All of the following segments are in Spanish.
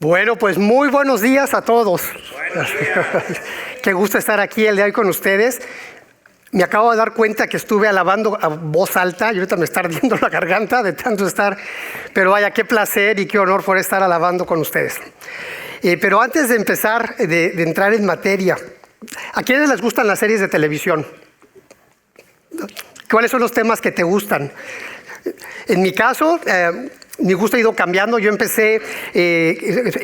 Bueno, pues muy buenos días a todos. Buenos días. Qué gusto estar aquí el día de hoy con ustedes. Me acabo de dar cuenta que estuve alabando a voz alta y ahorita me está ardiendo la garganta de tanto estar. Pero vaya, qué placer y qué honor por estar alabando con ustedes. Pero antes de empezar, de entrar en materia, ¿a quiénes les gustan las series de televisión? ¿Cuáles son los temas que te gustan? En mi caso, mi gusto ha ido cambiando. Yo empecé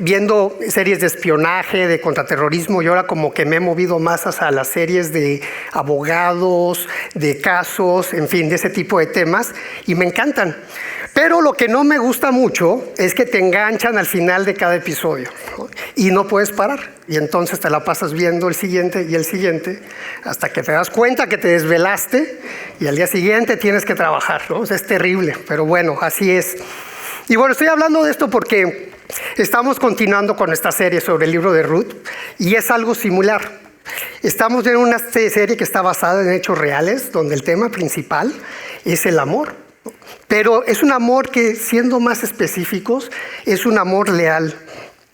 viendo series de espionaje, de contraterrorismo, y ahora como que me he movido más hacia las series de abogados, de casos, en fin, de ese tipo de temas, y me encantan. Pero lo que no me gusta mucho es que te enganchan al final de cada episodio, ¿no? Y no puedes parar. Y entonces te la pasas viendo el siguiente y el siguiente hasta que te das cuenta que te desvelaste y al día siguiente tienes que trabajar, ¿no? O sea, es terrible, pero bueno, así es. Y bueno, estoy hablando de esto porque estamos continuando con esta serie sobre el libro de Ruth y es algo similar. Estamos en una serie que está basada en hechos reales, donde el tema principal es el amor. Pero es un amor que, siendo más específicos, es un amor leal.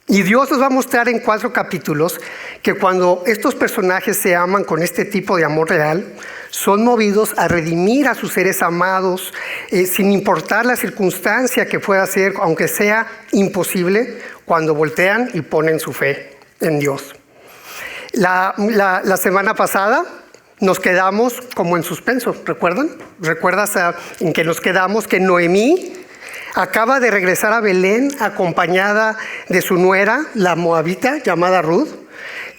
Y Dios nos va a mostrar en 4 capítulos que cuando estos personajes se aman con este tipo de amor real, son movidos a redimir a sus seres amados, sin importar la circunstancia que pueda ser, aunque sea imposible, cuando voltean y ponen su fe en Dios. La semana pasada nos quedamos como en suspenso, ¿recuerdan? ¿Recuerdas en que nos quedamos que Noemí acaba de regresar a Belén acompañada de su nuera, la moabita llamada Ruth,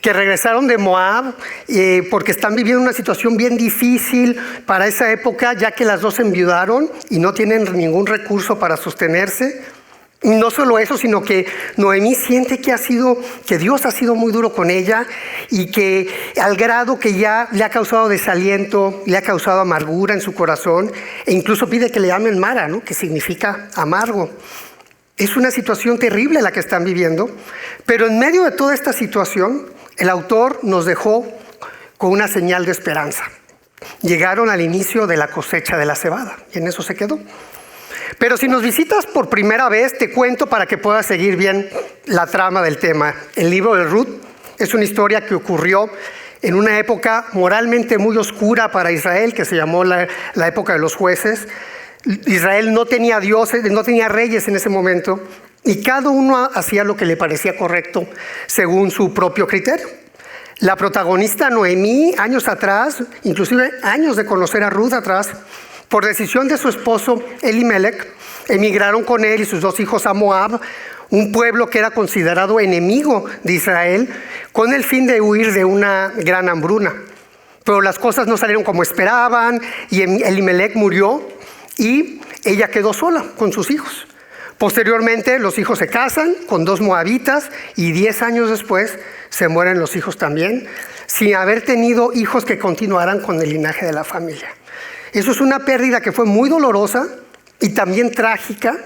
que regresaron de Moab porque están viviendo una situación bien difícil para esa época, ya que las dos enviudaron y no tienen ningún recurso para sostenerse. Y no solo eso, sino que Noemí siente que Dios ha sido muy duro con ella y que al grado que ya le ha causado desaliento, le ha causado amargura en su corazón, e incluso pide que le llamen Mara, ¿no? Que significa amargo. Es una situación terrible la que están viviendo, pero en medio de toda esta situación, el autor nos dejó con una señal de esperanza. Llegaron al inicio de la cosecha de la cebada y en eso se quedó. Pero si nos visitas por primera vez, te cuento para que puedas seguir bien la trama del tema. El libro de Ruth es una historia que ocurrió en una época moralmente muy oscura para Israel, que se llamó la época de los jueces. Israel no tenía dioses, no tenía reyes en ese momento, y cada uno hacía lo que le parecía correcto según su propio criterio. La protagonista Noemí, años atrás, inclusive años de conocer a Ruth atrás, por decisión de su esposo Elimelech, emigraron con él y sus 2 hijos a Moab, un pueblo que era considerado enemigo de Israel, con el fin de huir de una gran hambruna. Pero las cosas no salieron como esperaban y Elimelech murió y ella quedó sola con sus hijos. Posteriormente los hijos se casan con 2 moabitas y 10 años después se mueren los hijos también, sin haber tenido hijos que continuaran con el linaje de la familia. Eso es una pérdida que fue muy dolorosa y también trágica,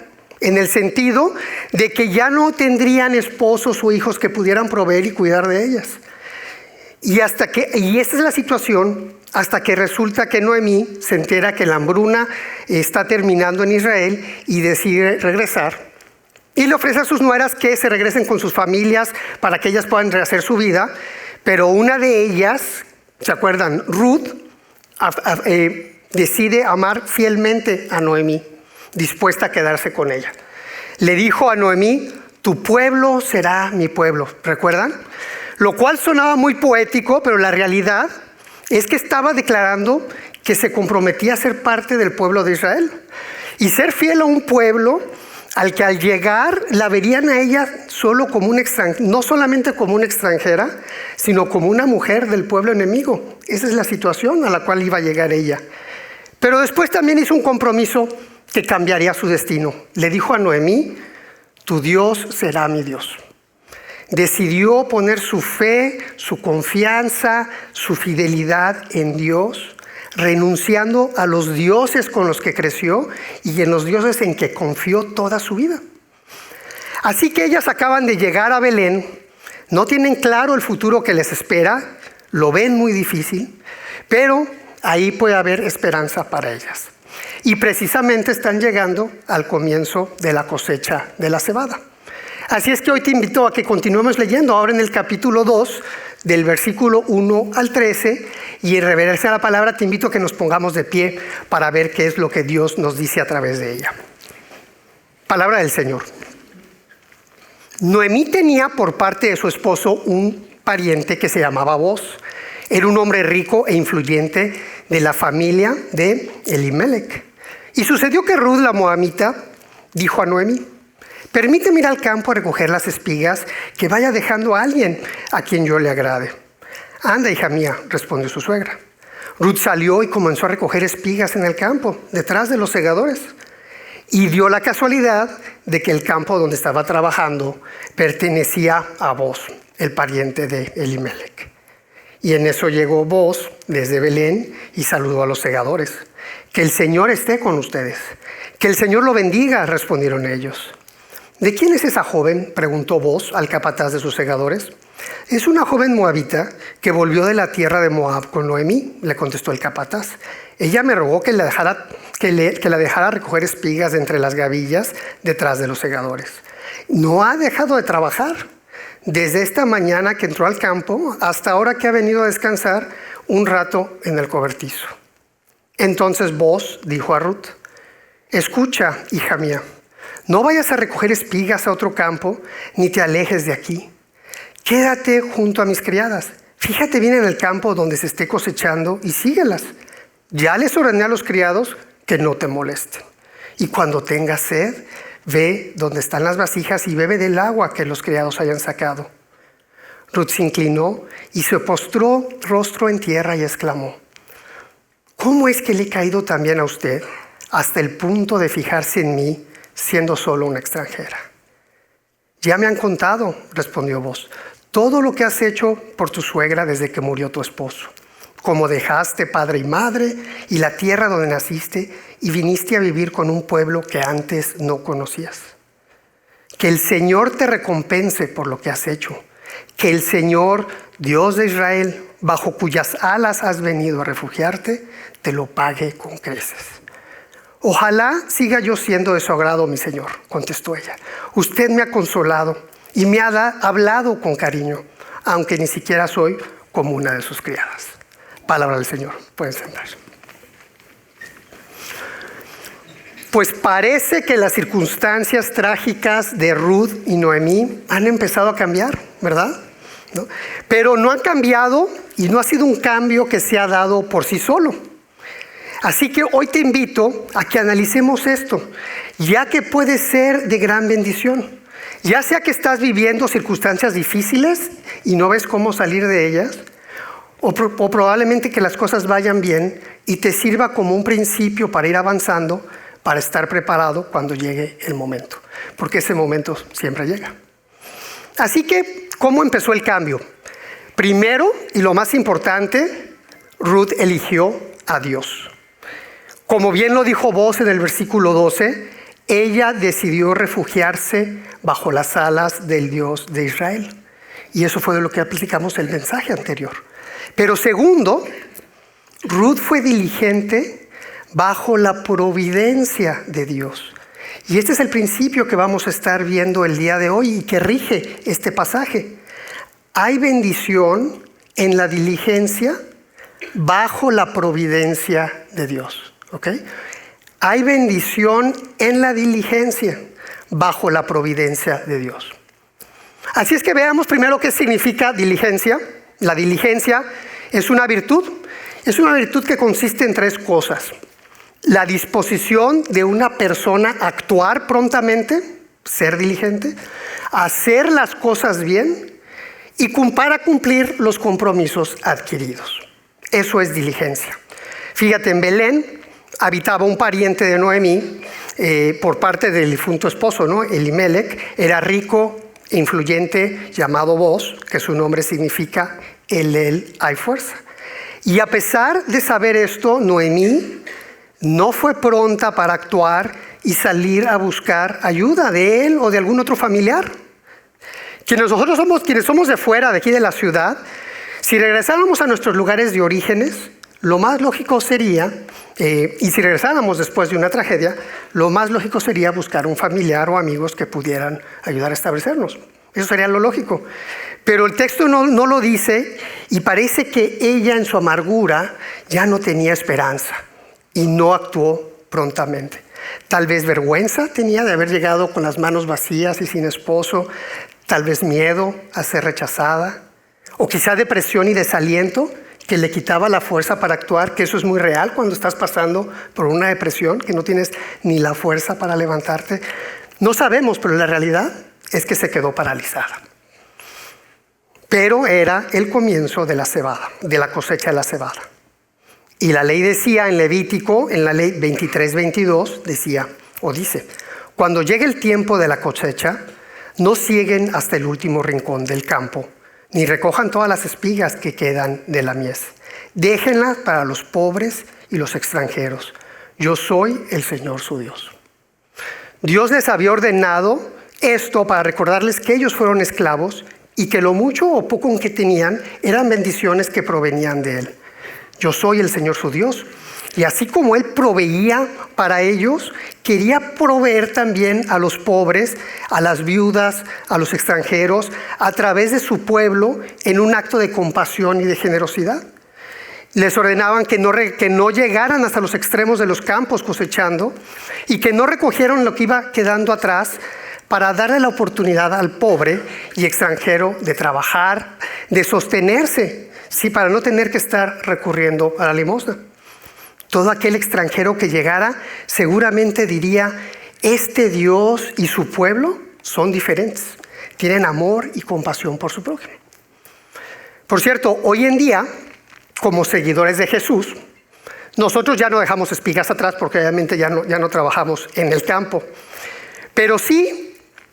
en el sentido de que ya no tendrían esposos o hijos que pudieran proveer y cuidar de ellas. Y esta es la situación hasta que resulta que Noemí se entera que la hambruna está terminando en Israel y decide regresar. Y le ofrece a sus nueras que se regresen con sus familias para que ellas puedan rehacer su vida. Pero una de ellas, ¿se acuerdan? Ruth, decide amar fielmente a Noemí, dispuesta a quedarse con ella. Le dijo a Noemí: tu pueblo será mi pueblo, ¿recuerdan? Lo cual sonaba muy poético, pero la realidad es que estaba declarando que se comprometía a ser parte del pueblo de Israel y ser fiel a un pueblo al que al llegar la verían a ella solo como no solamente como una extranjera, sino como una mujer del pueblo enemigo. Esa es la situación a la cual iba a llegar ella. Pero después también hizo un compromiso que cambiaría su destino. Le dijo a Noemí: tu Dios será mi Dios. Decidió poner su fe, su confianza, su fidelidad en Dios, renunciando a los dioses con los que creció y en los dioses en que confió toda su vida. Así que ellas acaban de llegar a Belén, no tienen claro el futuro que les espera, lo ven muy difícil, pero ahí puede haber esperanza para ellas. Y precisamente están llegando al comienzo de la cosecha de la cebada. Así es que hoy te invito a que continuemos leyendo ahora en el capítulo 2, del versículo 1 al 13, y en reverencia a la palabra te invito a que nos pongamos de pie para ver qué es lo que Dios nos dice a través de ella. Palabra del Señor. Noemí tenía por parte de su esposo un pariente que se llamaba Boz. Era un hombre rico e influyente de la familia de Elimelec. Y sucedió que Ruth la moabita dijo a Noemí: permíteme ir al campo a recoger las espigas que vaya dejando a alguien a quien yo le agrade. Anda, hija mía, respondió su suegra. Ruth salió y comenzó a recoger espigas en el campo, detrás de los segadores. Y dio la casualidad de que el campo donde estaba trabajando pertenecía a Boz, el pariente de Elimelec. Y en eso llegó Boz desde Belén y saludó a los segadores. Que el Señor esté con ustedes. Que el Señor lo bendiga, respondieron ellos. ¿De quién es esa joven?, preguntó Boz al capataz de sus segadores. Es una joven moabita que volvió de la tierra de Moab con Noemí, le contestó el capataz. Ella me rogó que la dejara recoger espigas de entre las gavillas detrás de los segadores. No ha dejado de trabajar. Desde esta mañana que entró al campo hasta ahora que ha venido a descansar un rato en el cobertizo. Entonces Boz dijo a Ruth: escucha, hija mía, no vayas a recoger espigas a otro campo, ni te alejes de aquí. Quédate junto a mis criadas. Fíjate bien en el campo donde se esté cosechando y síguelas. Ya les ordené a los criados que no te molesten. Y cuando tengas sed, ve donde están las vasijas y bebe del agua que los criados hayan sacado. Ruth se inclinó y se postró rostro en tierra y exclamó: ¿cómo es que le he caído también a usted hasta el punto de fijarse en mí, siendo solo una extranjera? Ya me han contado, respondió Boz, todo lo que has hecho por tu suegra desde que murió tu esposo. Cómo dejaste padre y madre y la tierra donde naciste y viniste a vivir con un pueblo que antes no conocías. Que el Señor te recompense por lo que has hecho. Que el Señor, Dios de Israel, bajo cuyas alas has venido a refugiarte, te lo pague con creces. Ojalá siga yo siendo de su agrado, mi Señor, contestó ella. Usted me ha consolado y me ha hablado con cariño, aunque ni siquiera soy como una de sus criadas. Palabra del Señor. Pueden sentarse. Pues parece que las circunstancias trágicas de Ruth y Noemí han empezado a cambiar, ¿verdad? ¿No? Pero no han cambiado y no ha sido un cambio que se ha dado por sí solo. Así que hoy te invito a que analicemos esto, ya que puede ser de gran bendición. Ya sea que estás viviendo circunstancias difíciles y no ves cómo salir de ellas, o probablemente que las cosas vayan bien y te sirva como un principio para ir avanzando, para estar preparado cuando llegue el momento, porque ese momento siempre llega. Así que, ¿cómo empezó el cambio? Primero, y lo más importante, Ruth eligió a Dios. Como bien lo dijo Boz en el versículo 12, ella decidió refugiarse bajo las alas del Dios de Israel. Y eso fue de lo que aplicamos el mensaje anterior. Pero segundo, Ruth fue diligente bajo la providencia de Dios. Y este es el principio que vamos a estar viendo el día de hoy y que rige este pasaje. Hay bendición en la diligencia bajo la providencia de Dios. ¿Ok? Hay bendición en la diligencia bajo la providencia de Dios. Así es que veamos primero qué significa diligencia. La diligencia es una virtud que consiste en tres cosas. La disposición de una persona a actuar prontamente, ser diligente, hacer las cosas bien y para cumplir los compromisos adquiridos. Eso es diligencia. Fíjate, en Belén habitaba un pariente de Noemí por parte del difunto esposo, ¿no? Elimelec. Era rico e influyente, llamado Boz, que su nombre significa el hay fuerza. Y a pesar de saber esto, Noemí no fue pronta para actuar y salir a buscar ayuda de él o de algún otro familiar. Quienes somos de fuera, de aquí de la ciudad, si regresáramos a nuestros lugares de orígenes, lo más lógico sería, y si regresáramos después de una tragedia, lo más lógico sería buscar un familiar o amigos que pudieran ayudar a establecernos. Eso sería lo lógico. Pero el texto no lo dice, y parece que ella en su amargura ya no tenía esperanza y no actuó prontamente. Tal vez vergüenza tenía de haber llegado con las manos vacías y sin esposo, tal vez miedo a ser rechazada, o quizá depresión y desaliento que le quitaba la fuerza para actuar, que eso es muy real cuando estás pasando por una depresión, que no tienes ni la fuerza para levantarte. No sabemos, pero la realidad es que se quedó paralizada. Pero era el comienzo de la cebada, de la cosecha de la cebada. Y la ley decía en Levítico, en la ley 23:22, dice, cuando llegue el tiempo de la cosecha, no sieguen hasta el último rincón del campo, ni recojan todas las espigas que quedan de la mies. Déjenlas para los pobres y los extranjeros. Yo soy el Señor su Dios. Dios les había ordenado esto para recordarles que ellos fueron esclavos y que lo mucho o poco que tenían eran bendiciones que provenían de Él. Yo soy el Señor su Dios. Y así como Él proveía para ellos, quería proveer también a los pobres, a las viudas, a los extranjeros, a través de su pueblo, en un acto de compasión y de generosidad. Les ordenaban que no llegaran hasta los extremos de los campos cosechando y que no recogieran lo que iba quedando atrás, para darle la oportunidad al pobre y extranjero de trabajar, de sostenerse, sí, para no tener que estar recurriendo a la limosna. Todo aquel extranjero que llegara seguramente diría, este Dios y su pueblo son diferentes, tienen amor y compasión por su prójimo. Por cierto, hoy en día, como seguidores de Jesús, nosotros ya no dejamos espigas atrás porque obviamente ya no trabajamos en el campo, pero sí,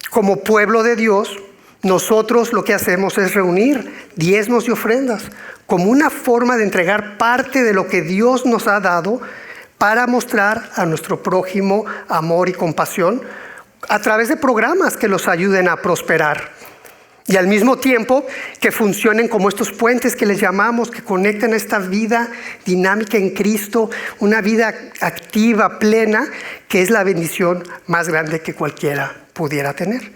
como pueblo de Dios, nosotros lo que hacemos es reunir diezmos y ofrendas como una forma de entregar parte de lo que Dios nos ha dado para mostrar a nuestro prójimo amor y compasión a través de programas que los ayuden a prosperar. Y al mismo tiempo que funcionen como estos puentes que les llamamos, que conectan esta vida dinámica en Cristo, una vida activa, plena, que es la bendición más grande que cualquiera pudiera tener.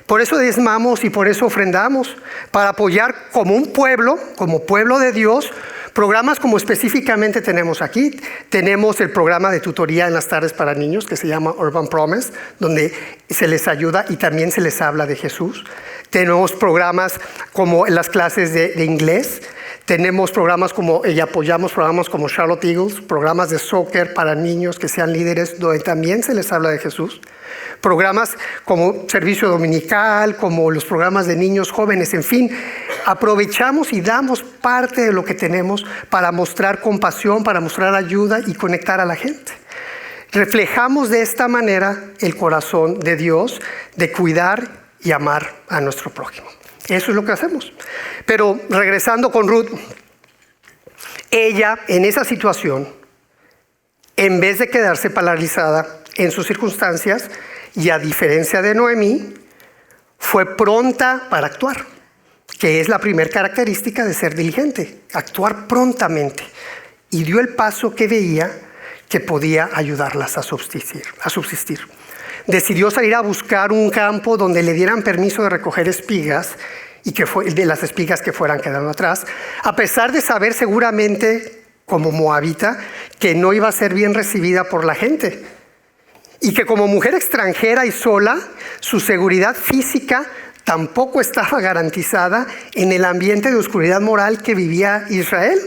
Por eso diezmamos y por eso ofrendamos, para apoyar como pueblo de Dios, programas como específicamente tenemos aquí. Tenemos el programa de tutoría en las tardes para niños que se llama Urban Promise, donde se les ayuda y también se les habla de Jesús. Tenemos programas como en las clases de inglés. Tenemos programas y apoyamos programas como Charlotte Eagles, programas de soccer para niños que sean líderes, donde también se les habla de Jesús. Programas como servicio dominical, como los programas de niños jóvenes, en fin, aprovechamos y damos parte de lo que tenemos para mostrar compasión, para mostrar ayuda y conectar a la gente. Reflejamos de esta manera el corazón de Dios de cuidar y amar a nuestro prójimo. Eso es lo que hacemos. Pero regresando con Ruth, ella en esa situación, en vez de quedarse paralizada en sus circunstancias, y a diferencia de Noemí, fue pronta para actuar, que es la primera característica de ser diligente, actuar prontamente. Y dio el paso que veía que podía ayudarlas a subsistir. Decidió salir a buscar un campo donde le dieran permiso de recoger espigas y de las espigas que fueran quedando atrás, a pesar de saber seguramente, como moabita, que no iba a ser bien recibida por la gente. Y que como mujer extranjera y sola, su seguridad física tampoco estaba garantizada en el ambiente de oscuridad moral que vivía Israel.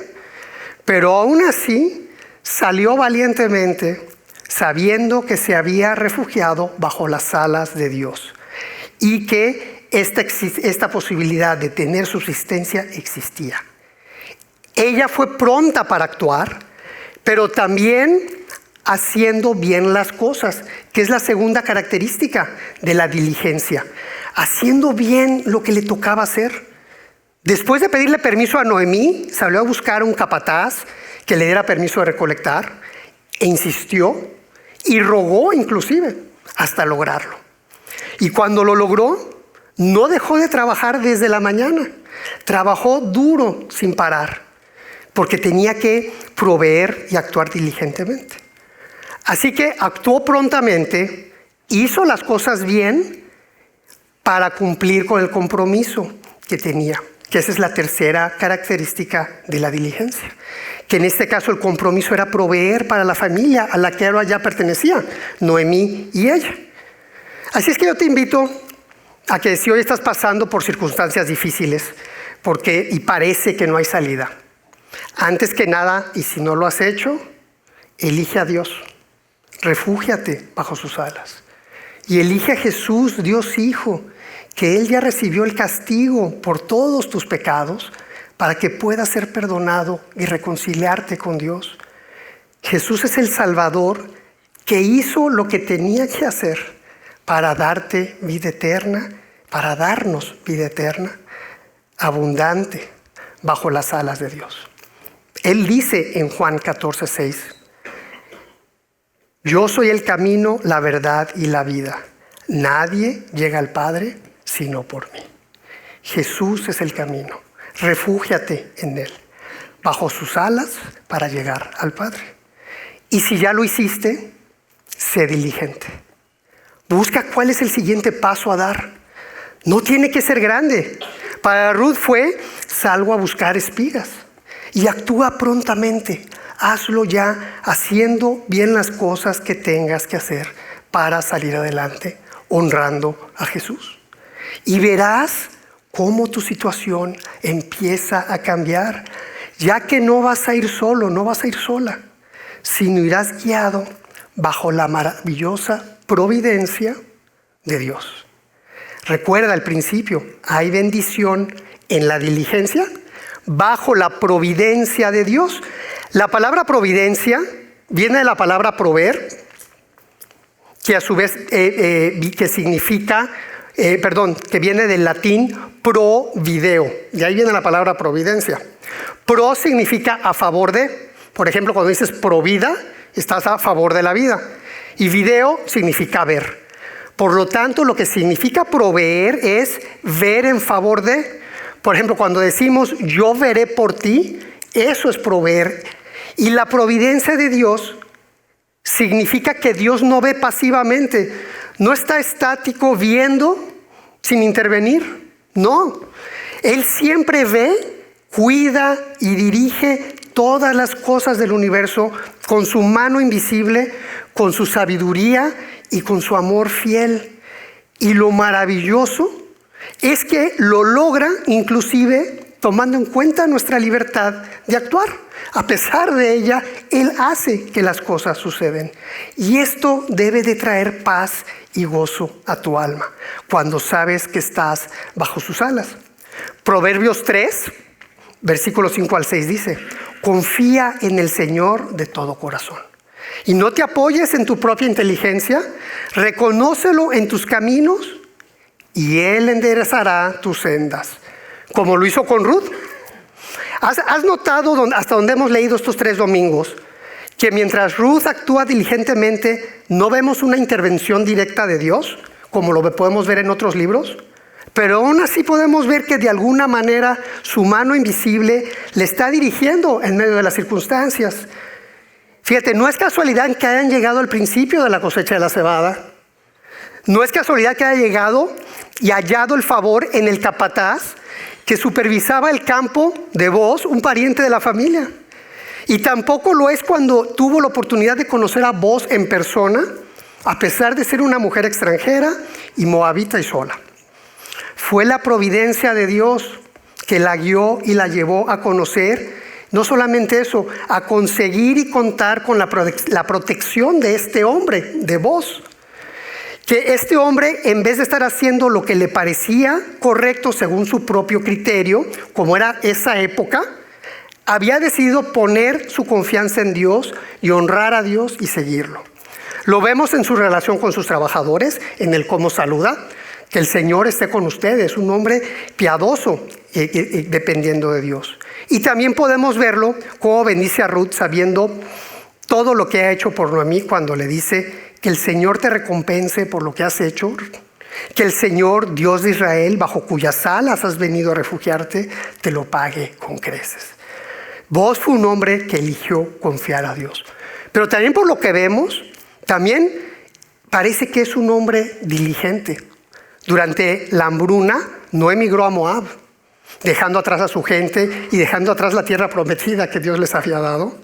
Pero aún así, salió valientemente, sabiendo que se había refugiado bajo las alas de Dios y que esta posibilidad de tener subsistencia existía. Ella fue pronta para actuar, pero también haciendo bien las cosas, que es la segunda característica de la diligencia. Haciendo bien lo que le tocaba hacer. Después de pedirle permiso a Noemí, salió a buscar un capataz que le diera permiso de recolectar, e insistió y rogó inclusive hasta lograrlo. Y cuando lo logró, no dejó de trabajar desde la mañana. Trabajó duro sin parar. porque tenía que proveer y actuar diligentemente. Así que actuó prontamente, hizo las cosas bien para cumplir con el compromiso que tenía, que esa es la tercera característica de la diligencia, que en este caso el compromiso era proveer para la familia a la que ahora ya pertenecía, Noemí y ella. Así es que yo te invito a que si hoy estás pasando por circunstancias difíciles y parece que no hay salida, antes que nada, y si no lo has hecho, elige a Dios, refúgiate bajo sus alas y elige a Jesús, Dios Hijo, que Él ya recibió el castigo por todos tus pecados para que puedas ser perdonado y reconciliarte con Dios. Jesús es el Salvador que hizo lo que tenía que hacer para darte vida eterna, para darnos vida eterna, abundante, bajo las alas de Dios. Él dice en Juan 14:6, yo soy el camino, la verdad y la vida. Nadie llega al Padre sino por mí. Jesús es el camino. Refúgiate en Él, bajo sus alas para llegar al Padre. Y si ya lo hiciste, sé diligente. Busca cuál es el siguiente paso a dar. No tiene que ser grande. Para Ruth fue, salgo a buscar espigas. Y actúa prontamente. Hazlo ya, haciendo bien las cosas que tengas que hacer para salir adelante, honrando a Jesús. Y verás cómo tu situación empieza a cambiar, ya que no vas a ir solo, no vas a ir sola, sino irás guiado bajo la maravillosa providencia de Dios. Recuerda el principio, hay bendición en la diligencia, bajo la providencia de Dios. La palabra providencia viene de la palabra prover, que a su vez que significa, que viene del latín provideo. De ahí viene la palabra providencia. Pro significa a favor de. Por ejemplo, cuando dices provida, estás a favor de la vida. Y video significa ver. Por lo tanto, lo que significa proveer es ver en favor de. Por ejemplo, cuando decimos yo veré por ti, eso es proveer. Y la providencia de Dios significa que Dios no ve pasivamente, no está estático viendo sin intervenir. No, Él siempre ve, cuida y dirige todas las cosas del universo con su mano invisible, con su sabiduría y con su amor fiel. Y lo maravilloso es que lo logra inclusive tomando en cuenta nuestra libertad de actuar. A pesar de ella, Él hace que las cosas suceden. Y esto debe de traer paz y gozo a tu alma cuando sabes que estás bajo sus alas. Proverbios 3, versículos 5 al 6 dice, confía en el Señor de todo corazón. Y no te apoyes en tu propia inteligencia, reconócelo en tus caminos y Él enderezará tus sendas. Como lo hizo con Ruth. ¿Has notado hasta donde hemos leído estos 3 domingos que mientras Ruth actúa diligentemente no vemos una intervención directa de Dios, como lo podemos ver en otros libros? Pero aún así podemos ver que de alguna manera su mano invisible le está dirigiendo en medio de las circunstancias. Fíjate, no es casualidad que hayan llegado al principio de la cosecha de la cebada. No es casualidad que haya llegado y hallado el favor en el capataz que supervisaba el campo de Booz, un pariente de la familia. Y tampoco lo es cuando tuvo la oportunidad de conocer a Booz en persona, a pesar de ser una mujer extranjera y moabita y sola. Fue la providencia de Dios que la guió y la llevó a conocer, no solamente eso, a conseguir y contar con la protección de este hombre, de Booz. Que este hombre, en vez de estar haciendo lo que le parecía correcto según su propio criterio, como era esa época, había decidido poner su confianza en Dios y honrar a Dios y seguirlo. Lo vemos en su relación con sus trabajadores, en el cómo saluda, que el Señor esté con ustedes, un hombre piadoso, dependiendo de Dios. Y también podemos verlo cómo bendice a Ruth sabiendo todo lo que ha hecho por Noemí cuando le dice que el Señor te recompense por lo que has hecho, que el Señor, Dios de Israel, bajo cuyas alas has venido a refugiarte, te lo pague con creces. Boaz fue un hombre que eligió confiar a Dios. Pero también por lo que vemos, también parece que es un hombre diligente. Durante la hambruna no emigró a Moab, dejando atrás a su gente y dejando atrás la tierra prometida que Dios les había dado.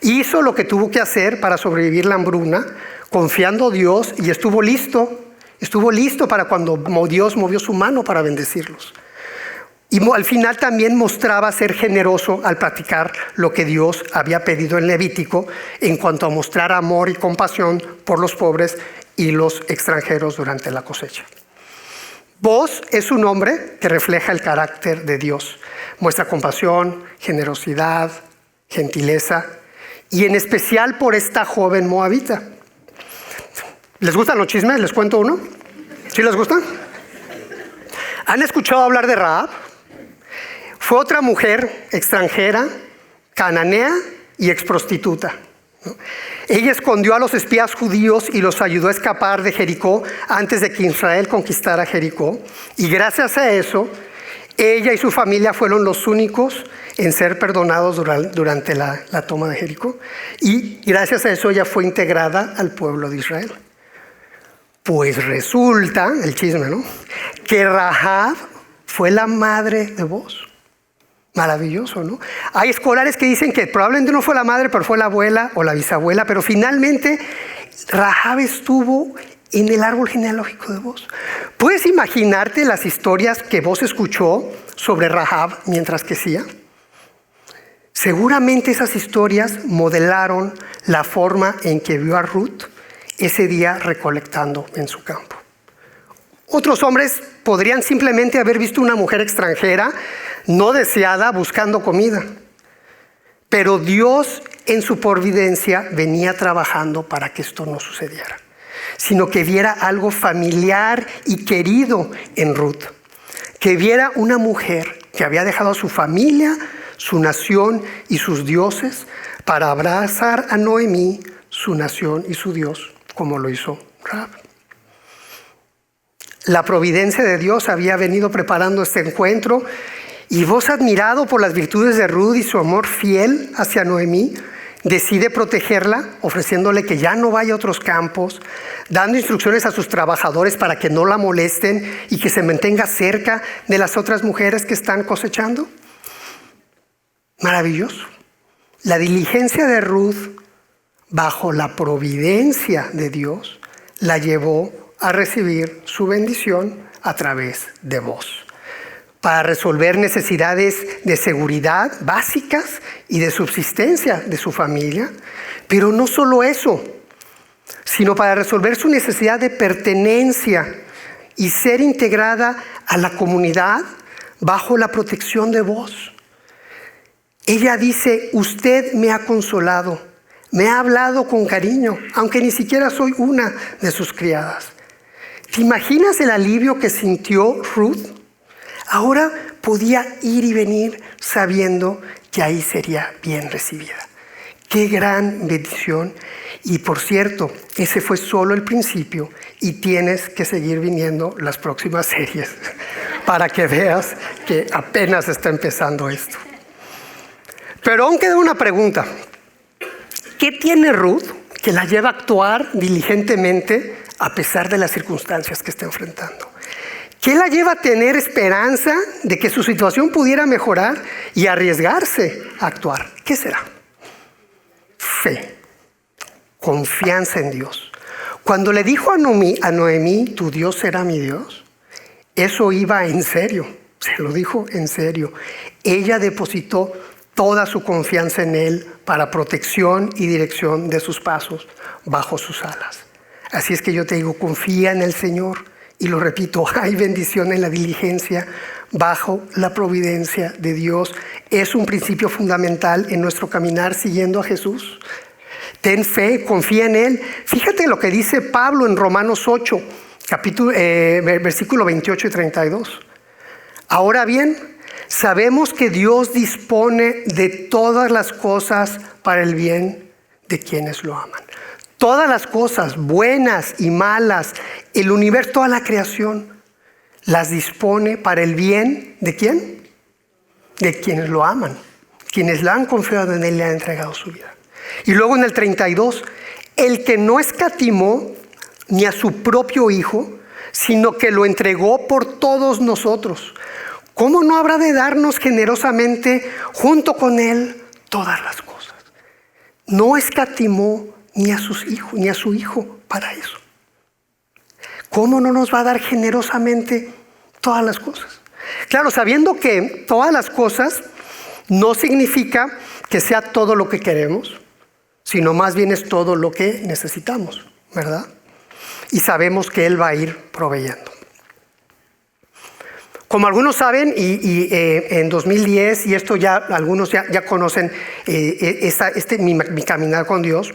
Hizo lo que tuvo que hacer para sobrevivir la hambruna, confiando en Dios, y estuvo listo para cuando Dios movió su mano para bendecirlos. Y al final también mostraba ser generoso al practicar lo que Dios había pedido en Levítico en cuanto a mostrar amor y compasión por los pobres y los extranjeros durante la cosecha. Boaz es un hombre que refleja el carácter de Dios. Muestra compasión, generosidad, gentileza, y en especial por esta joven moabita. ¿Les gustan los chismes? ¿Les cuento uno? ¿Sí les gustan? ¿Han escuchado hablar de Rahab? Fue otra mujer extranjera, cananea y exprostituta. Ella escondió a los espías judíos y los ayudó a escapar de Jericó antes de que Israel conquistara Jericó. Y gracias a eso, ella y su familia fueron los únicos en ser perdonados durante la toma de Jericó. Y gracias a eso ella fue integrada al pueblo de Israel. Pues resulta, el chisme, ¿no?, que Rahab fue la madre de Boaz. Maravilloso, ¿no? Hay escolares que dicen que probablemente no fue la madre, pero fue la abuela o la bisabuela, pero finalmente Rahab estuvo en el árbol genealógico de Boaz. ¿Puedes imaginarte las historias que Boaz escuchó sobre Rahab mientras crecía? Seguramente esas historias modelaron la forma en que vio a Ruth ese día recolectando en su campo. Otros hombres podrían simplemente haber visto una mujer extranjera no deseada buscando comida. Pero Dios en su providencia venía trabajando para que esto no sucediera, sino que viera algo familiar y querido en Ruth. Que viera una mujer que había dejado a su familia, su nación y sus dioses para abrazar a Noemí, su nación y su Dios, como lo hizo Rahab. La providencia de Dios había venido preparando este encuentro, y Boaz, admirado por las virtudes de Ruth y su amor fiel hacia Noemí, decide protegerla, ofreciéndole que ya no vaya a otros campos, dando instrucciones a sus trabajadores para que no la molesten y que se mantenga cerca de las otras mujeres que están cosechando. Maravilloso. La diligencia de Ruth, bajo la providencia de Dios, la llevó a recibir su bendición a través de Boaz, para resolver necesidades de seguridad básicas y de subsistencia de su familia. Pero no solo eso, sino para resolver su necesidad de pertenencia y ser integrada a la comunidad bajo la protección de Boaz. Ella dice: usted me ha consolado, me ha hablado con cariño, aunque ni siquiera soy una de sus criadas. ¿Te imaginas el alivio que sintió Ruth? Ahora podía ir y venir sabiendo que ahí sería bien recibida. ¡Qué gran bendición! Y por cierto, ese fue solo el principio, y tienes que seguir viniendo las próximas series para que veas que apenas está empezando esto. Pero aún queda una pregunta. ¿Qué tiene Ruth que la lleva a actuar diligentemente a pesar de las circunstancias que está enfrentando? ¿Qué la lleva a tener esperanza de que su situación pudiera mejorar y arriesgarse a actuar? ¿Qué será? Fe, confianza en Dios. Cuando le dijo a Noemí, tu Dios será mi Dios, eso iba en serio, se lo dijo en serio. Ella depositó toda su confianza en Él para protección y dirección de sus pasos bajo sus alas. Así es que yo te digo, confía en el Señor. Y lo repito, hay bendición en la diligencia bajo la providencia de Dios. Es un principio fundamental en nuestro caminar siguiendo a Jesús. Ten fe, confía en Él. Fíjate lo que dice Pablo en Romanos 8, versículo 28 y 32. Ahora bien, sabemos que Dios dispone de todas las cosas para el bien de quienes lo aman. Todas las cosas, buenas y malas, el universo, toda la creación, las dispone para el bien ¿de quién? De quienes lo aman. quienes la han confiado en Él le han entregado su vida. Y luego en el 32, el que no escatimó ni a su propio Hijo, sino que lo entregó por todos nosotros, ¿cómo no habrá de darnos generosamente junto con Él todas las cosas? No escatimó ni a su Hijo para eso. ¿Cómo no nos va a dar generosamente todas las cosas? Claro, sabiendo que todas las cosas no significa que sea todo lo que queremos, sino más bien es todo lo que necesitamos, ¿verdad? Y sabemos que Él va a ir proveyendo. Como algunos saben, en 2010, y esto ya algunos ya conocen mi caminar con Dios,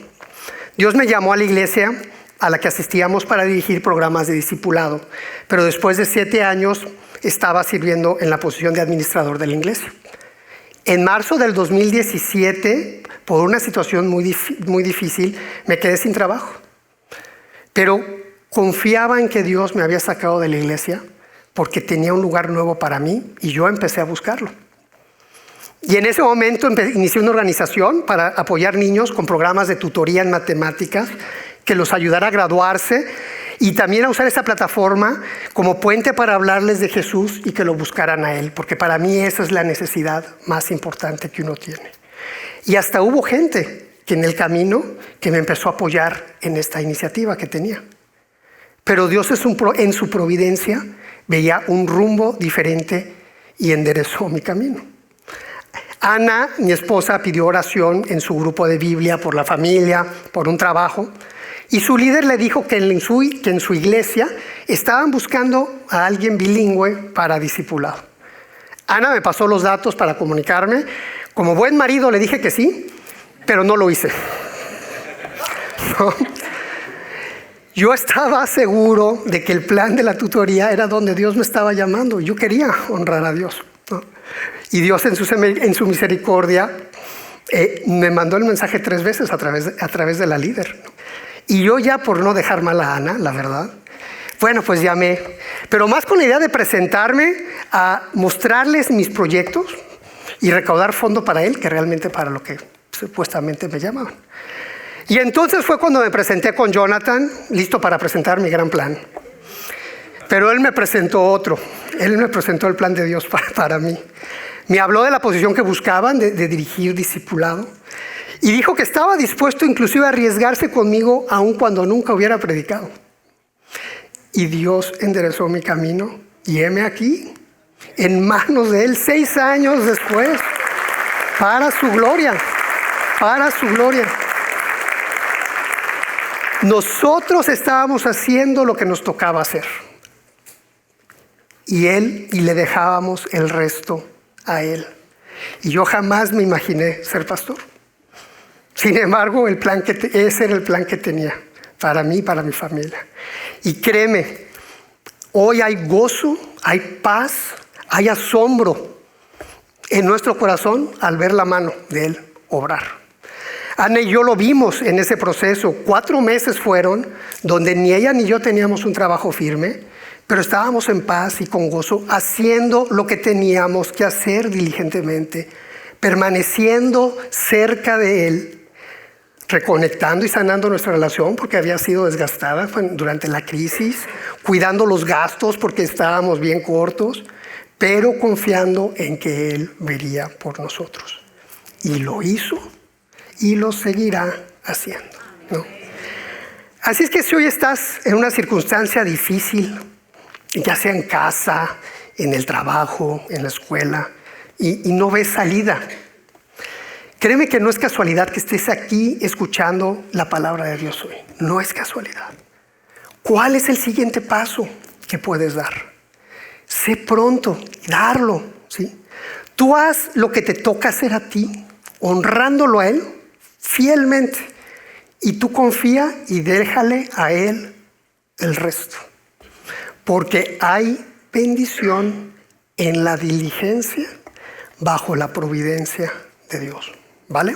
Dios me llamó a la iglesia a la que asistíamos para dirigir programas de discipulado, pero después de 7 años estaba sirviendo en la posición de administrador de la iglesia. En marzo del 2017, por una situación muy difícil, me quedé sin trabajo. Pero confiaba en que Dios me había sacado de la iglesia porque tenía un lugar nuevo para mí y yo empecé a buscarlo. Y en ese momento inicié una organización para apoyar niños con programas de tutoría en matemáticas que los ayudara a graduarse y también a usar esa plataforma como puente para hablarles de Jesús y que lo buscaran a Él, porque para mí esa es la necesidad más importante que uno tiene. Y hasta hubo gente que en el camino que me empezó a apoyar en esta iniciativa que tenía. Pero Dios en su providencia veía un rumbo diferente y enderezó mi camino. Ana, mi esposa, pidió oración en su grupo de Biblia por la familia, por un trabajo. Y su líder le dijo que en su iglesia estaban buscando a alguien bilingüe para discipulado. Ana me pasó los datos para comunicarme. Como buen marido le dije que sí, pero no lo hice. ¿No? Yo estaba seguro de que el plan de la tutoría era donde Dios me estaba llamando. Yo quería honrar a Dios, ¿no? Y Dios en su misericordia me mandó el mensaje 3 veces a través de la líder, ¿no? Y yo ya por no dejar mal a Ana, la verdad, bueno, pues llamé. Pero más con la idea de presentarme a mostrarles mis proyectos y recaudar fondo para él, que realmente para lo que supuestamente me llamaban. Y entonces fue cuando me presenté con Jonathan, listo para presentar mi gran plan. Pero él me presentó otro. Él me presentó el plan de Dios para mí. Me habló de la posición que buscaban de dirigir discipulado. Y dijo que estaba dispuesto inclusive a arriesgarse conmigo aun cuando nunca hubiera predicado. Y Dios enderezó mi camino. Y heme aquí, en manos de Él, 6 años después, para su gloria. Para su gloria. Nosotros estábamos haciendo lo que nos tocaba hacer. Y le dejábamos el resto a Él. Y yo jamás me imaginé ser pastor. Sin embargo, ese era el plan que tenía para mí y para mi familia. Y créeme, hoy hay gozo, hay paz, hay asombro en nuestro corazón al ver la mano de Él obrar. Ana y yo lo vimos en ese proceso. 4 meses fueron donde ni ella ni yo teníamos un trabajo firme, pero estábamos en paz y con gozo haciendo lo que teníamos que hacer diligentemente, permaneciendo cerca de Él, reconectando y sanando nuestra relación porque había sido desgastada durante la crisis, cuidando los gastos porque estábamos bien cortos, pero confiando en que Él vería por nosotros. Y lo hizo y lo seguirá haciendo, ¿no? Así es que si hoy estás en una circunstancia difícil, ya sea en casa, en el trabajo, en la escuela, y no ves salida, créeme que no es casualidad que estés aquí escuchando la palabra de Dios hoy. No es casualidad. ¿Cuál es el siguiente paso que puedes dar? Sé pronto, darlo, ¿sí? Tú haz lo que te toca hacer a ti, honrándolo a Él fielmente. Y tú confía y déjale a Él el resto. Porque hay bendición en la diligencia bajo la providencia de Dios. ¿Vale?